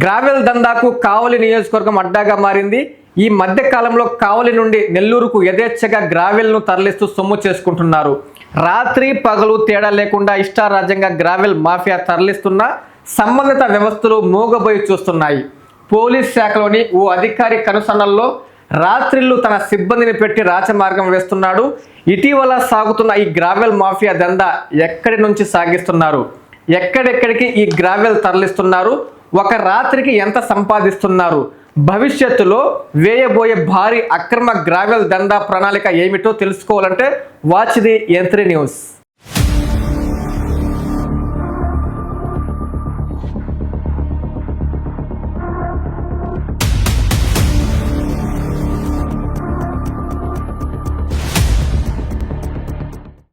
Gravel దందాకు కావలి నియోజకవర్గం అడ్డాగా మారింది. ఈ మధ్య కాలంలో కావలి నుండి నెల్లూరుకు యథేచ్ఛగా గ్రావెల్ను తరలిస్తూ సొమ్ము చేసుకుంటున్నారు. రాత్రి పగలు తేడా లేకుండా ఇష్టారాజ్యంగా గ్రావెల్ మాఫియా తరలిస్తున్న సంబంధిత వ్యవస్థలు మూగబోయి చూస్తున్నాయి. పోలీస్ శాఖలోని ఓ అధికారి కనుసన్నల్లో రాత్రిళ్లు తన సిబ్బందిని పెట్టి రాచమార్గం వేస్తున్నాడు. ఇటీవల సాగుతున్న ఈ గ్రావెల్ మాఫియా దందా ఎక్కడి నుంచి సాగిస్తున్నారు, ఎక్కడెక్కడికి ఈ గ్రావెల్ తరలిస్తున్నారు, ఒక రాత్రికి ఎంత సంపాదిస్తున్నారు, భవిష్యత్తులో వేయబోయే భారీ అక్రమ గ్రావెల్ దందా ప్రణాళిక ఏమిటో తెలుసుకోవాలంటే watch the N3 news.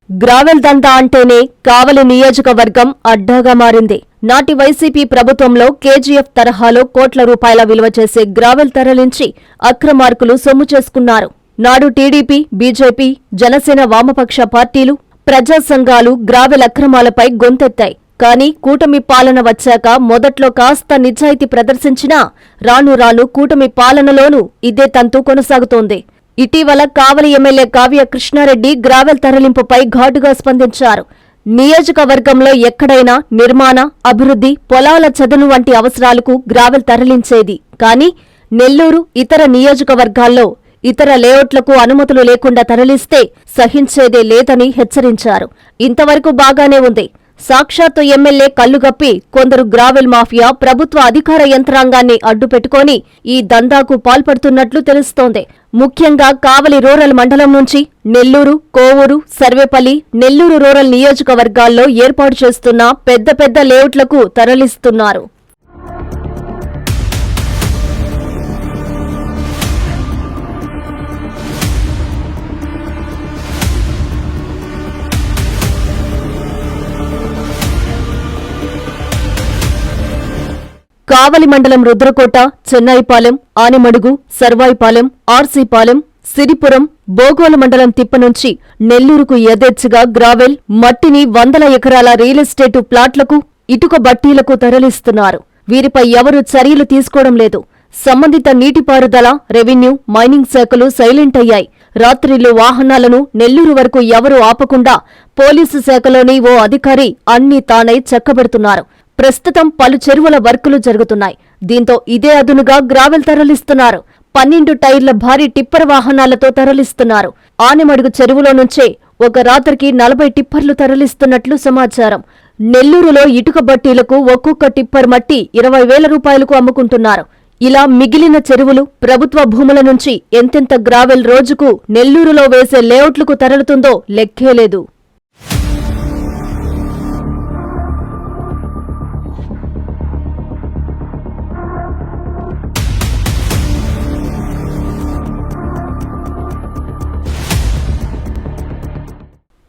Gravel దందా అంటేనే కావలి నియోజకవర్గం అడ్డాగా మారింది. నాటి వైసీపీ ప్రభుత్వంలో కేజీఎఫ్ తరహాలో కోట్ల రూపాయల విలువ చేసే గ్రావెల్ తరలించి అక్రమార్కులు సొమ్ము చేసుకున్నారు. నాడు టీడీపీ, బీజేపీ, జనసేన వామపక్ష పార్టీలు, ప్రజా సంఘాలు గ్రావెల్ అక్రమాలపై గొంతెత్తాయి. కానీ కూటమి పాలన వచ్చాక మొదట్లో కాస్త నిజాయితీ ప్రదర్శించినా రాను రాను కూటమి పాలనలోనూ ఇదే తంతు కొనసాగుతోంది. ఇటీవల కావలి ఎమ్మెల్యే కావ్య కృష్ణారెడ్డి గ్రావెల్ తరలింపుపై ఘాటుగా స్పందించారు. నియోజకవర్గంలో ఎక్కడైనా నిర్మాణ, అభివృద్ధి, పొలాల చదును వంటి అవసరాలకు గ్రావెల్ తరలించేది. కానీ నెల్లూరు, ఇతర నియోజకవర్గాల్లో ఇతర లేఅవుట్లకు అనుమతులు లేకుండా తరలిస్తే సహించేదే లేదని హెచ్చరించారు. ఇంతవరకు బాగానే ఉంది. సాక్షాత్తు ఎమ్మెల్యే కళ్లుగప్పి కొందరు గ్రావెల్ మాఫియా ప్రభుత్వ అధికార యంత్రాంగాన్ని అడ్డుపెట్టుకుని ఈ దందాకు పాల్పడుతున్నట్లు తెలుస్తోంది. ముఖ్యంగా కావలి రూరల్ మండలం నుంచి నెల్లూరు, కోవూరు, సర్వేపల్లి, నెల్లూరు రూరల్ నియోజకవర్గాల్లో ఏర్పాటు చేస్తున్న పెద్ద పెద్ద లేఅవుట్లకు తరలిస్తున్నారు. కావలి మండలం రుద్రకోట, చెన్నాయిపాలెం, ఆనెమడుగు, సర్వాయిపాలెం, ఆర్సీపాలెం, సిరిపురం, బోగోలు మండలం తిప్ప నుంచి నెల్లూరుకు యథేచ్ఛగా గ్రావెల్, మట్టిని వందల ఎకరాల రియల్ ఎస్టేటు ప్లాట్లకు, ఇటుక బట్టీలకు తరలిస్తున్నారు. వీరిపై ఎవరూ చర్యలు తీసుకోవడం లేదు. సంబంధిత నీటిపారుదల, రెవెన్యూ, మైనింగ్ శాఖలు సైలెంట్ అయ్యాయి. రాత్రిళ్లు వాహనాలను నెల్లూరు వరకు ఎవరూ ఆపకుండా పోలీసు శాఖలోని ఓ అధికారి అన్నీ తానై చక్కబెడుతున్నారు. ప్రస్తుతం పలు చెరువుల వర్కులు జరుగుతున్నాయి. దీంతో ఇదే అదునుగా గ్రావెల్ తరలిస్తున్నారు. 12 టైర్ల భారీ టిప్పర్ వాహనాలతో తరలిస్తున్నారు. ఆనెమడుగు చెరువులో నుంచే ఒక రాత్రికి 40 టిప్పర్లు తరలిస్తున్నట్లు సమాచారం. నెల్లూరులో ఇటుక బట్టీలకు ఒక్కొక్క టిప్పర్ మట్టి 20,000 రూపాయలకు అమ్ముకుంటున్నారు. ఇలా మిగిలిన చెరువులు, ప్రభుత్వ భూముల నుంచి ఎంతెంత గ్రావెల్ రోజుకు నెల్లూరులో వేసే లేఅవుట్లకు తరలుతుందో లెక్కేలేదు.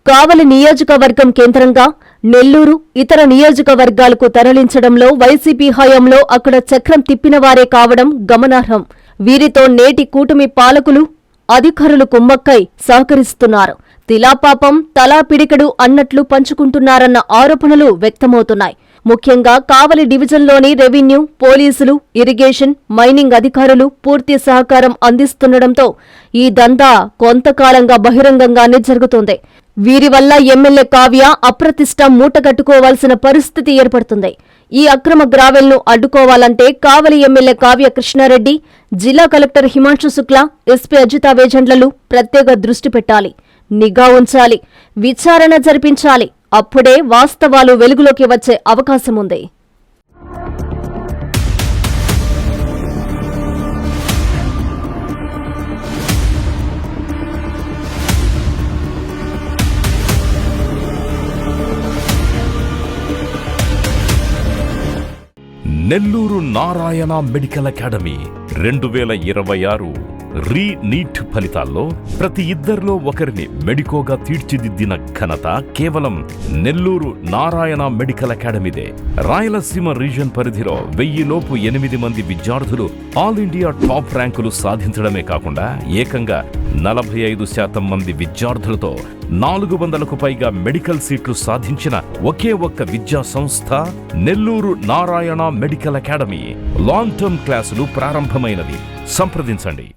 కావలి నియోజకవర్గం కేంద్రంగా నెల్లూరు, ఇతర నియోజకవర్గాలకు తరలించడంలో వైసీపీ హయాంలో అక్కడ చక్రం తిప్పినవారే కావడం గమనార్హం. వీరితో నేటి కూటమి పాలకులు, అధికారులు కుమ్మక్కై సహకరిస్తున్నారు. తిలాపాపం తలా పిడికెడు అన్నట్లు పంచుకుంటున్నారన్న ఆరోపణలు వ్యక్తమవుతున్నాయి. ముఖ్యంగా కావలి డివిజన్లోని రెవెన్యూ, పోలీసులు, ఇరిగేషన్, మైనింగ్ అధికారులు పూర్తి సహకారం అందిస్తుండటంతో ఈ దందా కొంతకాలంగా బహిరంగంగానే జరుగుతోంది. వీరి వల్ల ఎమ్మెల్యే కావ్య అప్రతిష్ట మూటగట్టుకోవాల్సిన పరిస్థితి ఏర్పడుతుంది. ఈ అక్రమ గ్రావెల్ను అడ్డుకోవాలంటే కావలి ఎమ్మెల్యే కావ్య కృష్ణారెడ్డి, జిల్లా కలెక్టర్ హిమాంశు శుక్లా, ఎస్పీ అజితా వేజండ్లలు ప్రత్యేక దృష్టి పెట్టాలి, నిఘా ఉంచాలి, విచారణ జరిపించాలి. అప్పుడే వాస్తవాలు వెలుగులోకి వచ్చే అవకాశముంది. Nellore Narayana medical academy 2026 NEET ఫలితాల్లో ప్రతి ఇద్దరిలో ఒకరిని మెడికోగా తీర్చిదిద్దిన ఘనత కేవలం నెల్లూరు నారాయణ మెడికల్ అకాడమీదే. రాయలసీమ రీజన్ పరిధిలో 1000 లోపు 8 మంది విద్యార్థులు ఆల్ ఇండియా టాప్ ర్యాంకులు సాధించడమే కాకుండా ఏకంగా 45% మంది విద్యార్థులతో 400కు పైగా మెడికల్ సీట్లు సాధించిన ఒకే ఒక్క విద్యా సంస్థ Nellore Narayana medical academy. Long term క్లాసులు ప్రారంభమైనవి. సంప్రదించండి.